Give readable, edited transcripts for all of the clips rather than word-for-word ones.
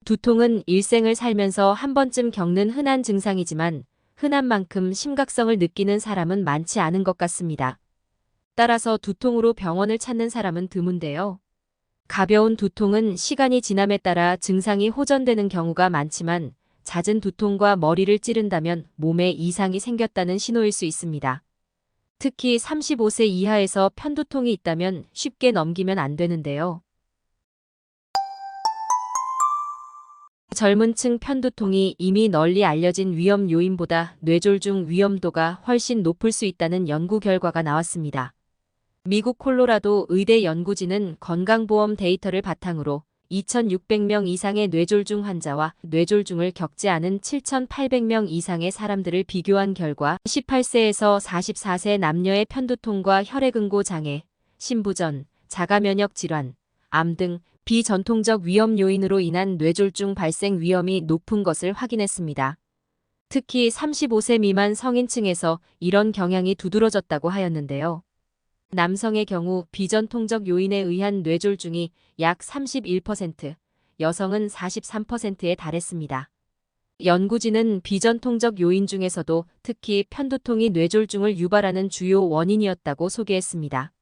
두통은 일생을 살면서 한 번쯤 겪는 흔한 증상이지만 흔한 만큼 심각성을 느끼는 사람은 많지 않은 것 같습니다. 따라서 두통으로 병원을 찾는 사람은 드문데요. 가벼운 두통은 시간이 지남에 따라 증상이 호전되는 경우가 많지만 잦은 두통과 머리를 찌른다면 몸에 이상이 생겼다는 신호일 수 있습니다. 특히 35세 이하에서 편두통이 있다면 쉽게 넘기면 안 되는데요. 젊은 층 편두통이 이미 널리 알려진 위험 요인보다 뇌졸중 위험도가 훨씬 높을 수 있다는 연구 결과가 나왔습니다. 미국 콜로라도 의대 연구진은 건강보험 데이터를 바탕으로 2,600명 이상의 뇌졸중 환자와 뇌졸중을 겪지 않은 7,800명 이상의 사람들을 비교한 결과 18세에서 44세 남녀의 편두통과 혈액응고 장애, 심부전, 자가면역 질환, 암 등 비전통적 위험 요인으로 인한 뇌졸중 발생 위험이 높은 것을 확인했습니다. 특히 35세 미만 성인층에서 이런 경향이 두드러졌다고 하였는데요. 남성의 경우 비전통적 요인에 의한 뇌졸중이 약 31%, 여성은 43%에 달했습니다. 연구진은 비전통적 요인 중에서도 특히 편두통이 뇌졸중을 유발하는 주요 원인이었다고 소개했습니다.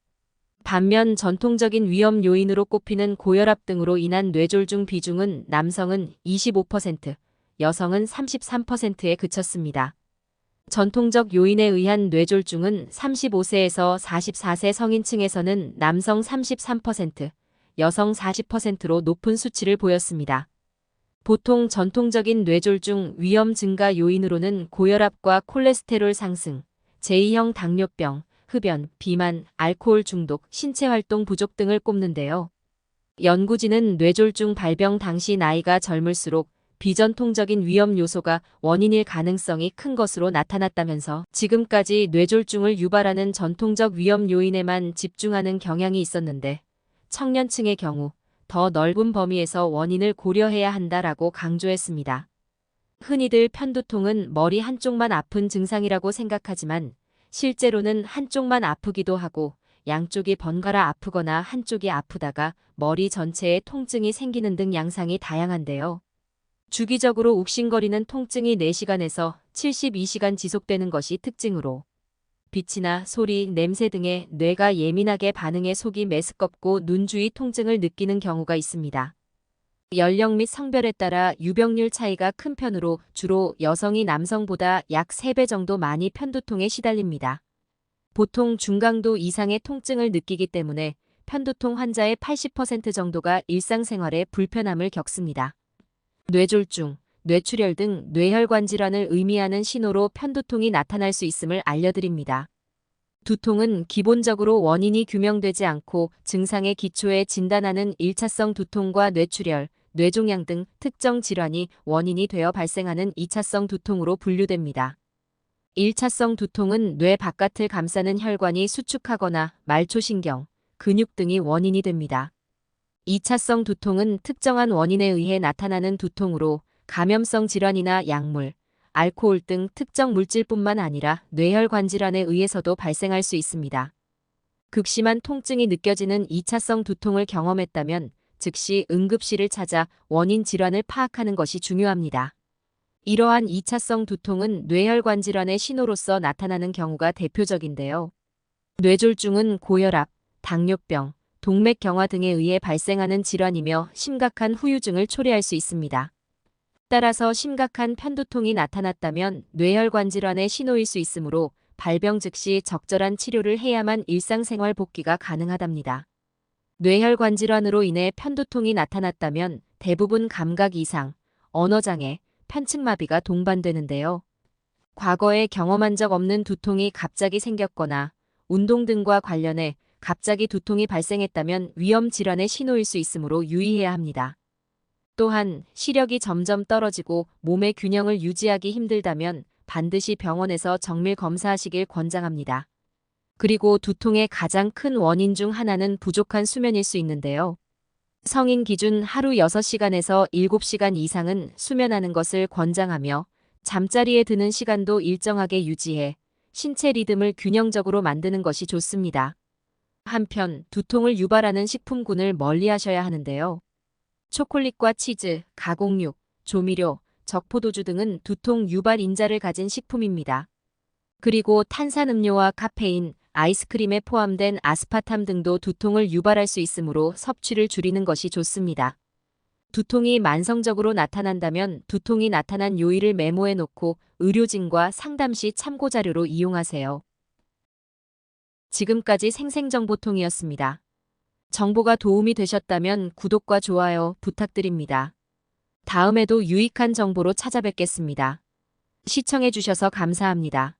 반면 전통적인 위험 요인으로 꼽히는 고혈압 등으로 인한 뇌졸중 비중은 남성은 25%, 여성은 33%에 그쳤습니다. 전통적 요인에 의한 뇌졸중은 35세에서 44세 성인층에서는 남성 33%, 여성 40%로 높은 수치를 보였습니다. 보통 전통적인 뇌졸중 위험 증가 요인으로는 고혈압과 콜레스테롤 상승, 제2형 당뇨병, 흡연, 비만, 알코올 중독, 신체활동 부족 등을 꼽는데요. 연구진은 뇌졸중 발병 당시 나이가 젊을수록 비전통적인 위험 요소가 원인일 가능성이 큰 것으로 나타났다면서 지금까지 뇌졸중을 유발하는 전통적 위험 요인에만 집중하는 경향이 있었는데 청년층의 경우 더 넓은 범위에서 원인을 고려해야 한다라고 강조했습니다. 흔히들 편두통은 머리 한쪽만 아픈 증상이라고 생각하지만 실제로는 한쪽만 아프기도 하고 양쪽이 번갈아 아프거나 한쪽이 아프다가 머리 전체에 통증이 생기는 등 양상이 다양한데요. 주기적으로 욱신거리는 통증이 4시간에서 72시간 지속되는 것이 특징으로 빛이나 소리, 냄새 등의 뇌가 예민하게 반응해 속이 메스껍고 눈 주위 통증을 느끼는 경우가 있습니다. 연령 및 성별에 따라 유병률 차이가 큰 편으로 주로 여성이 남성보다 약 3배 정도 많이 편두통에 시달립니다. 보통 중강도 이상의 통증을 느끼기 때문에 편두통 환자의 80% 정도가 일상생활에 불편함을 겪습니다. 뇌졸중, 뇌출혈 등 뇌혈관 질환을 의미하는 신호로 편두통이 나타날 수 있음을 알려드립니다. 두통은 기본적으로 원인이 규명되지 않고 증상의 기초에 진단하는 1차성 두통과 뇌출혈, 뇌종양 등 특정 질환이 원인이 되어 발생하는 2차성 두통으로 분류됩니다. 1차성 두통은 뇌 바깥을 감싸는 혈관이 수축하거나 말초신경, 근육 등이 원인이 됩니다. 2차성 두통은 특정한 원인에 의해 나타나는 두통으로 감염성 질환이나 약물, 알코올 등 특정 물질뿐만 아니라 뇌혈관 질환에 의해서도 발생할 수 있습니다. 극심한 통증이 느껴지는 2차성 두통을 경험했다면 즉시 응급실을 찾아 원인 질환을 파악하는 것이 중요합니다. 이러한 2차성 두통은 뇌혈관 질환의 신호로서 나타나는 경우가 대표적인데요. 뇌졸중은 고혈압, 당뇨병, 동맥경화 등에 의해 발생하는 질환이며 심각한 후유증을 초래할 수 있습니다. 따라서 심각한 편두통이 나타났다면 뇌혈관 질환의 신호일 수 있으므로 발병 즉시 적절한 치료를 해야만 일상생활 복귀가 가능하답니다. 뇌혈관 질환으로 인해 편두통이 나타났다면 대부분 감각 이상, 언어장애, 편측마비가 동반되는데요. 과거에 경험한 적 없는 두통이 갑자기 생겼거나 운동 등과 관련해 갑자기 두통이 발생했다면 위험 질환의 신호일 수 있으므로 유의해야 합니다. 또한 시력이 점점 떨어지고 몸의 균형을 유지하기 힘들다면 반드시 병원에서 정밀 검사하시길 권장합니다. 그리고 두통의 가장 큰 원인 중 하나는 부족한 수면일 수 있는데요. 성인 기준 하루 6시간에서 7시간 이상은 수면하는 것을 권장하며 잠자리에 드는 시간도 일정하게 유지해 신체 리듬을 균형적으로 만드는 것이 좋습니다. 한편 두통을 유발하는 식품군을 멀리하셔야 하는데요. 초콜릿과 치즈, 가공육, 조미료, 적포도주 등은 두통 유발 인자를 가진 식품입니다. 그리고 탄산음료와 카페인, 아이스크림에 포함된 아스파탐 등도 두통을 유발할 수 있으므로 섭취를 줄이는 것이 좋습니다. 두통이 만성적으로 나타난다면 두통이 나타난 요일을 메모해 놓고 의료진과 상담 시 참고 자료로 이용하세요. 지금까지 생생정보통이었습니다. 정보가 도움이 되셨다면 구독과 좋아요 부탁드립니다. 다음에도 유익한 정보로 찾아뵙겠습니다. 시청해 주셔서 감사합니다.